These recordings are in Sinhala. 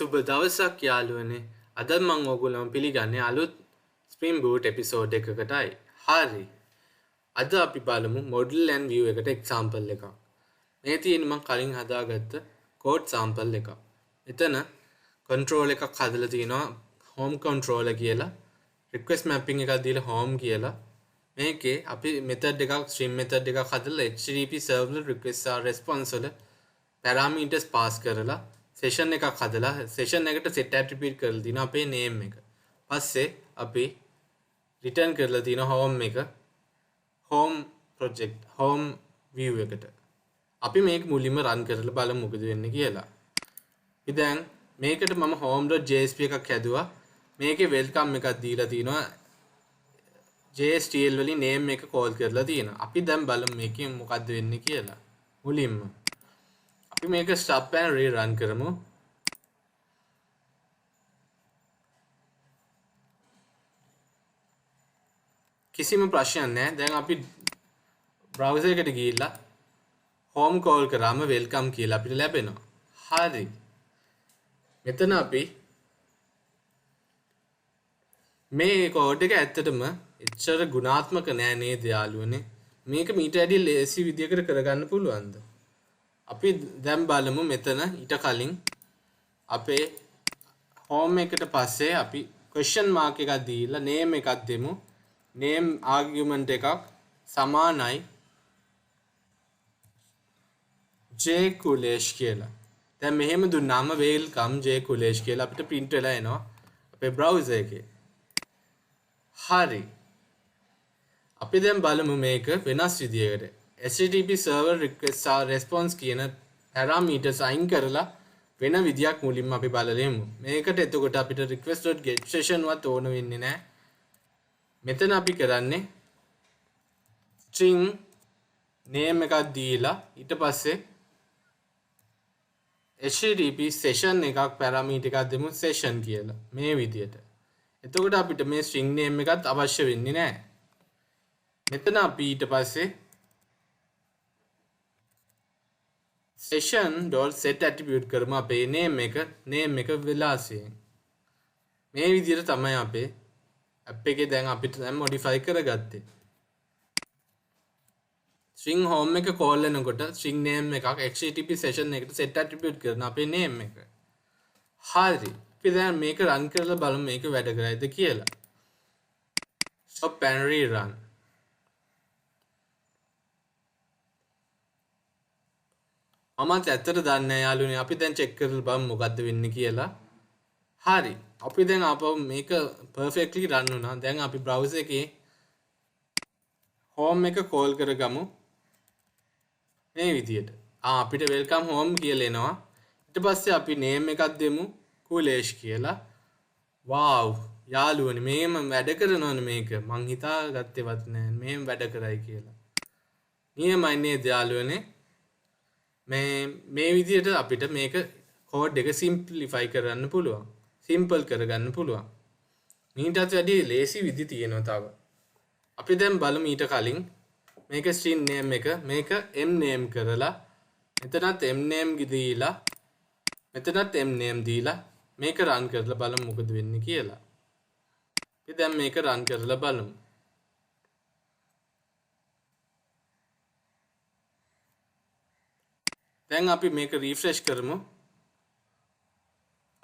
සුබ දවසක් යාළුවනේ. අද මම ඔයගොල්ලන්ව පිළිගන්නේ අලුත් Spring Boot episode එකකටයි. හරි. අද අපි බලමු model and view එකට example එකක්. මේ තියෙන්නේ මම කලින් හදාගත්ත code sample එකක්. එතන control එකක් හදලා තිනවා home controller කියලා. request mapping එකක් දීලා home කියලා. මේකේ අපි method එකක් string method එකක් හදලා http servlet request response වල parameters pass කරලා session එකක් හදලා session එකට set attribute කරලා දිනවා අපේ name එක. පස්සේ අපි return කරලා දිනවා home එක home project home view එකට. අපි මේක මුලින්ම run කරලා බලමු මොකද වෙන්නේ කියලා. ඉතින් මේකට මම home.jsp එකක් හැදුවා. මේකේ welcome එකක් දීලා තිනවා. JSTL වලින් name එක call කරලා තියෙනවා. අපි දැන් බලමු මේකෙන් මොකද්ද වෙන්නේ කියලා. මුලින්ම අපි මේක stop and rerun කරමු. කිසිම ප්‍රශ්නයක් නැහැ. දැන් අපි browser එකට ගිහිල්ලා home call කරාම welcome කියලා අපිට ලැබෙනවා. හරි. මෙතන අපි මේ code එක ඇත්තටම එච්චර ගුණාත්මක නෑ නේද යාළුවනේ. මේක මීට වැඩි ලේසි විදියකට කරගන්න පුළුවන්ද? අපි දැන් බලමු මෙතන ඊට කලින් අපේ home එකට පස්සේ අපි question mark එකක් දීලා name එකක් දෙමු. name argument එකක් සමානයි J Kulesh කියලා. දැන් මෙහෙම දුන්නාම welcome J Kulesh කියලා අපිට print වෙලා එනවා අපේ browser එකේ. හරි. අපි දැන් බලමු මේක වෙනස් විදියකට. http server request response කියන parameters අයින් කරලා වෙන විදියක් මුලින්ම අපි බලලෙමු. මේකට එතකොට අපිට request.get session වත් ඕන වෙන්නේ නැහැ. මෙතන අපි කරන්නේ string name එකක් දීලා ඊට පස්සේ http session එකක් parameter එකක් දෙමු session කියලා. මේ විදියට. එතකොට අපිට මේ string name එකත් අවශ්‍ය වෙන්නේ නැහැ. මෙතන අපි ඊට පස්සේ session.set attribute කරමු අපේ name එක විලාසයෙන්. මේ විදිහට තමයි අපේ app එකේ දැන් අපිට දැන් modify කරගත්තේ. string home එක call වෙනකොට string name එකක් http session එකට set attribute කරන අපේ name එක. හරි. අපි දැන් මේක run කරලා බලමු මේක වැඩ කරයිද කියලා. stop and rerun. මමත් ඇත්තට දන්නේ නැහැ යාළුවනේ. අපි දැන් check කරලා බලමු මොකද්ද වෙන්නේ කියලා. හරි. අපි දැන් ආපහු මේක perfectly run වුණා. දැන් අපි browser එකේ home එක call කරගමු. මේ විදියට. අපිට welcome home කියලා එනවා. ඊට පස්සේ අපි name එකක් දෙමු Kulesh කියලා. wow යාළුවනේ මේම වැඩ කරනවනේ මේක. මං හිතාගත්තේවත් නෑ මේම වැඩ කරයි කියලා. නියමයි නේද යාළුවනේ? මේ විදියට අපිට මේක code එක simplify කරන්න පුළුවන්. simple කරගන්න පුළුවන්. මීටත් වැඩි ලේසි විදි තියෙනවා තව. අපි දැන් බලමු ඊට කලින් මේක string name එක මේක m name කරලා මෙතනත් m name දීලා මෙතනත් m name දීලා මේක run කරලා බලමු මොකද වෙන්නේ කියලා. අපි දැන් මේක run කරලා බලමු. දැන් අපි මේක refresh කරමු.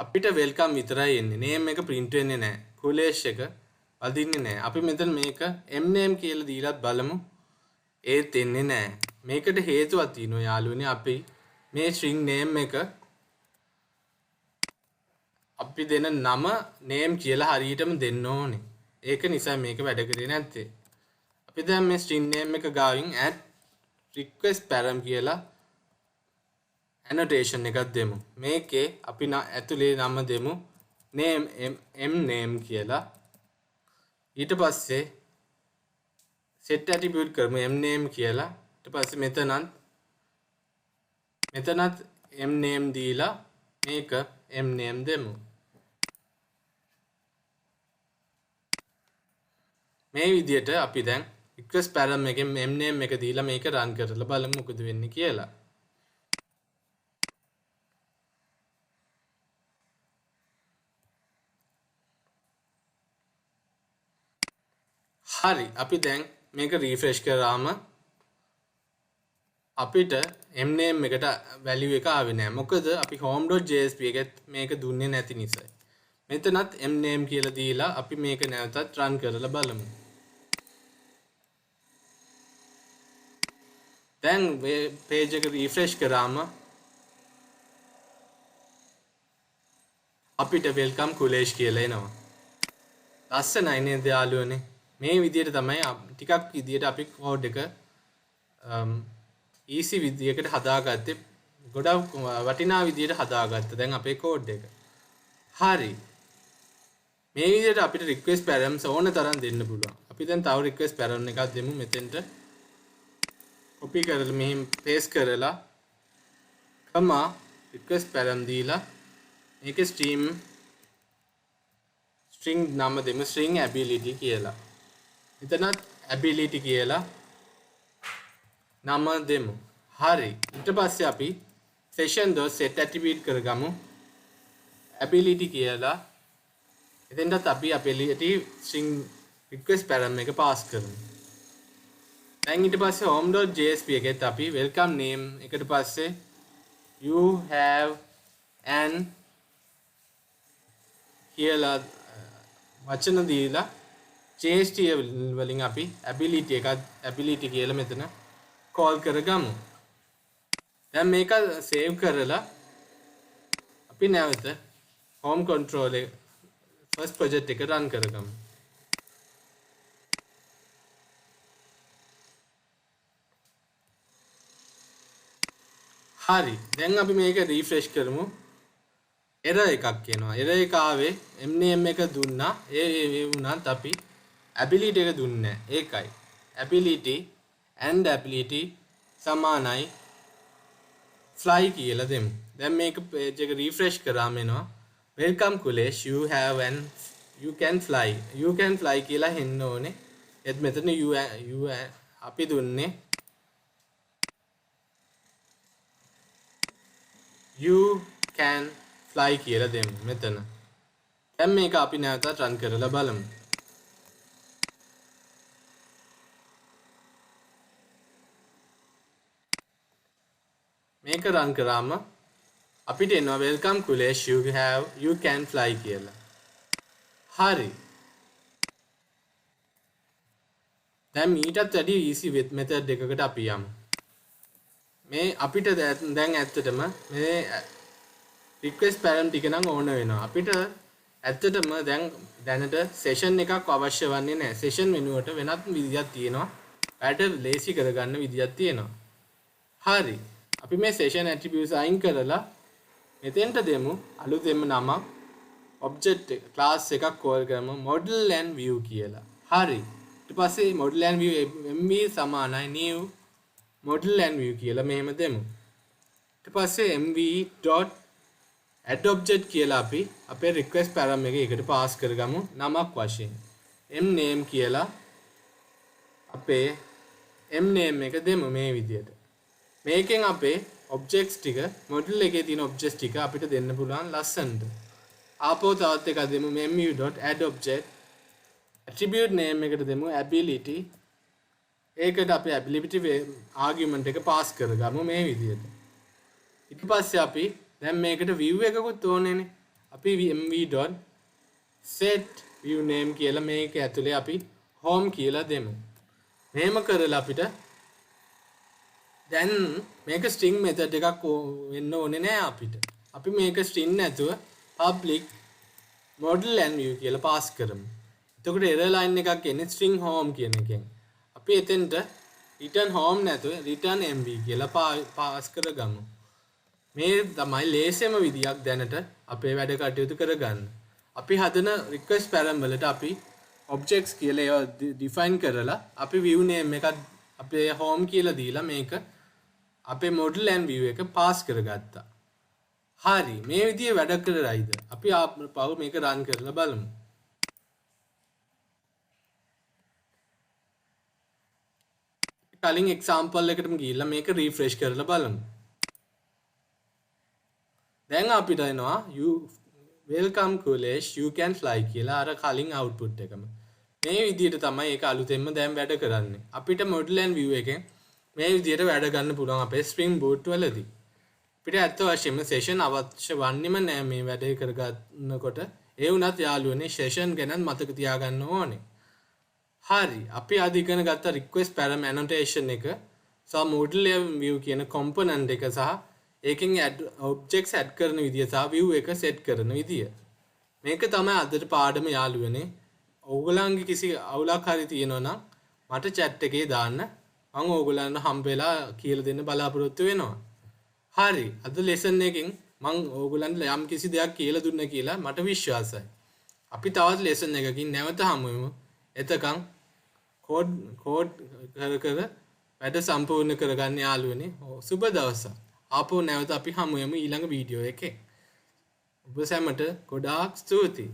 අපිට welcome විතරයි එන්නේ. name එක print වෙන්නේ නැහැ. Kulesh එක අදින්නේ නැහැ. අපි මෙතන මේක m name කියලා දීලත් බලමු. ඒත් එන්නේ නැහැ. මේකට හේතුවක් තියෙනවා යාළුවනේ. අපි මේ string name එක අපි දෙන නම name කියලා හරියටම දෙන්න ඕනේ. ඒක නිසා මේක වැඩ කරේ නැත්තේ. අපි දැන් මේ string name එක ගාවින් add request param කියලා annotation එකක් දෙමු. මේකේ අපි ඇතුලේ නම දෙමු name m name කියලා. ඊට පස්සේ set attribute කරමු m name කියලා. ඊට පස්සේ මෙතනත් m name දීලා මේක m name දෙමු. මේ විදිහට අපි දැන් request param එකෙන් m name එක දීලා මේක run කරලා බලමු මොකද වෙන්නේ කියලා. හරි අපි දැන් මේක රීෆ්‍රෙෂ් කරාම අපිට mname එකට value එක ආවේ නැහැ. මොකද අපි home.jsp එකෙත් මේක දුන්නේ නැති නිසා. මෙතනත් mname කියලා දීලා අපි මේක නැවතත් run කරලා බලමු. දැන් page එක refresh කරාම අපිට welcome Kulesh කියලා එනවා. ලස්සනයි නේද යාළුවනේ? මේ විදිහට තමයි ටිකක් විදිහට අපි code එක easy විදිහකට හදාගත්තේ. ගොඩක් වටිනා විදිහට හදාගත්තා දැන් අපේ code එක. හරි. මේ විදිහට අපිට request params ඕන තරම් දෙන්න පුළුවන්. අපි දැන් තව request param එකක් දෙමු මෙතෙන්ට. copy කරලා මෙහෙම paste කරලා comma request param දීලා මේකේ string නම දෙමු string ability කියලා. එතනත් ability කියලා නම දෙමු. හරි. ඊට පස්සේ අපි session.set attribute කරගමු. ability කියලා. එතෙන්ටත් අපි ability string request param එක pass කරමු. දැන් ඊට පස්සේ home.jsp එකෙත් අපි welcome name එකට පස්සේ you have an කියලා වචන දීලා JST වලින් අපි ability කියලා මෙතන call කරගමු. දැන් මේක save කරලා අපි නැවත home control එක first project එක run කරගමු. හරි. දැන් අපි මේක refresh කරමු. error එකක් එනවා. error එක ආවේ mname එක දුන්නා. ඒ වුණත් අපි ability එක දුන්නේ නැහැ. ඒකයි. ability and ability සමානයි fly කියලා දෙමු. දැන් මේක page එක refresh කරාම එනවා welcome Kulesh you can fly කියලා හෙන්න ඕනේ. ඒත් මෙතන you අපි දුන්නේ you can fly කියලා දෙමු මෙතන. දැන් මේක අපි නැවතත් run කරලා බලමු. මේක run කරාම අපිට එනවා welcome Kulesh you can fly කියලා. හරි. දැන් ඊටත් වැඩි easy method එකකට අපි යමු. මේ අපිට දැන් ඇත්තටම මේ request param ටික නම් ඕන වෙනවා. අපිට ඇත්තටම දැන් දැනට session එකක් අවශ්‍ය වන්නේ නැහැ. session වෙනුවට වෙනත් විදියක් තියෙනවා. වැඩ ලේසි කරගන්න විදියක් තියෙනවා. හරි. අපි මේ session attributes අයින් කරලා මෙතෙන්ට දෙමු අලුතෙන්ම නමක් object එක class එකක් call කරමු ModelAndView කියලා. හරි. ඊට පස්සේ ModelAndView mv සමානයි new ModelAndView කියලා මෙහෙම දෙමු. ඊට පස්සේ mv.addObject කියලා අපි අපේ request param එක එකට pass කරගමු නමක් වශයෙන්. mname කියලා අපේ mname එක දෙමු මේ විදියට. මේකෙන් අපේ objects ටික model එකේ තියෙන objects ටික අපිට දෙන්න පුළුවන් ලස්සනට. ආපහු තවත් එකක් දෙමු mv.addObject attribute name එකට දෙමු ability. ඒකට අපි ability argument එක pass කරගමු මේ විදියට. ඊට පස්සේ අපි දැන් මේකට view එකකුත් ඕනේනේ. අපි mv.set view name කියලා මේක ඇතුලේ අපි home කියලා දෙමු. මෙහෙම කරලා අපිට දැන් මේක string method එකක් වෙන්න ඕනේ නෑ අපිට. අපි මේක string නැතුව public ModelAndView කියලා pass කරමු. එතකොට error line එකක් එන්නේ string home කියන එකෙන්. අපි එතෙන්ට return home නැතුව return mv කියලා pass කරගමු. මේ තමයි ලේසියම විදියක් දැනට අපේ වැඩ කටයුතු කරගන්න. අපි හදන request param වලට අපි objects කියලා ඒවා define කරලා අපි view name එකක් අපේ home කියලා දීලා මේක අපේ ModelAndView එක pass කරගත්තා. හරි. මේ විදිහේ වැඩ කරලායිද? අපි ආපහු මේක run කරලා බලමු. කලින් example එකටම ගිහිල්ලා මේක refresh කරලා බලමු. දැන් අපිට එනවා welcome Kulesh you can fly කියලා අර කලින් output එකම. මේ විදිහට තමයි ඒක අලුතෙන්ම දැන් වැඩ කරන්නේ. අපිට model and view එකෙන් මේ විදිහට වැඩ ගන්න පුළුවන් අපේ Spring Boot වලදී. අපිට ඇත්ත වශයෙන්ම session අවශ්‍ය වන්නේම නෑ මේ වැඩේ කරගන්නකොට. ඒ වුණත් යාළුවනේ session ගැන මතක තියාගන්න ඕනේ. හරි. අපි අද ඉගෙන ගත්ත request param annotation එක සහ model and view කියන component එක සහ ඒකෙන් objects add කරන විදිය සහ view එක set කරන විදිය. මේක තමයි අදට පාඩම යාළුවනේ. ඕගොල්ලන්ගේ කිසි අවුලක් හරි තියෙනවා නම් මට chat එකේ දාන්න. මම ඕගොල්ලන්ට හම්බෙලා කියලා දෙන්න බලාපොරොත්තු වෙනවා. හරි. අද lesson එකෙන් මම ඕගොල්ලන්ට යම් කිසි දෙයක් කියලා දුන්න කියලා මට විශ්වාසයි. අපි තවත් lesson එකකින් නැවත හමු වෙමු. එතකන් කෝඩ් කර වැඩ සම්පූර්ණ කරගන්න යාළුවනේ. සුබ දවසක්. ආපහු නැවත අපි හමු වෙමු ඊළඟ වීඩියෝ එකේ. ඔබ සැමට ගොඩාක් ස්තුතියි.